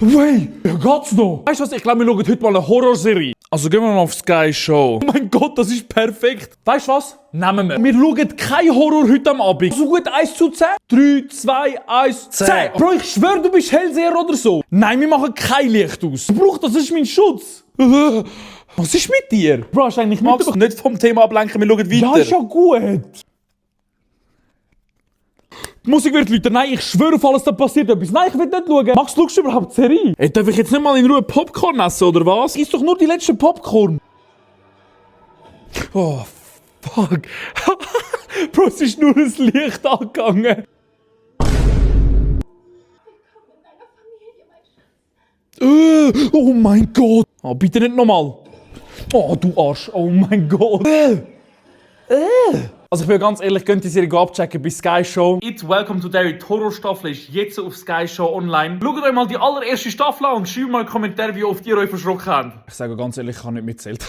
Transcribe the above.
Wey, ja geht's noch? Weißt du was, ich glaube, wir schauen heute mal eine Horrorserie. Also gehen wir mal auf Sky Show. Oh mein Gott, das ist perfekt. Weißt du was? Nehmen wir. Wir schauen kein Horror heute am Abend. So gut 1 zu 10. 3, 2, 1, 10. Bro, ich schwöre, du bist Hellseher oder so. Nein, wir machen kein Licht aus. Bruch, das ist mein Schutz. Was ist mit dir? Bro, hast du eigentlich Magst nicht vom Thema ablenken, wir schauen weiter. Ja, ist ja gut. Die Musik wird lauter. Nein, ich schwöre auf alles, da passiert etwas. Nein, ich will nicht schauen. Max, schaust du überhaupt die Serie? Ey, darf ich jetzt nicht mal in Ruhe Popcorn essen, oder was? Iss doch nur die letzten Popcorn. Oh, fuck. Bro, es ist nur ein Licht angegangen. Oh mein Gott. Oh, bitte nicht nochmal. Oh, du Arsch. Oh mein Gott. Also ich bin ganz ehrlich, könnt ihr die Serie abchecken bei Sky Show. It's Welcome to Derry. Die Horrorstaffel ist jetzt auf Sky Show online. Schaut euch mal die allererste Staffel an und schreibt mal in die Kommentare, wie oft ihr euch verschrocken habt. Ich sage ganz ehrlich, ich habe nicht mitzählt.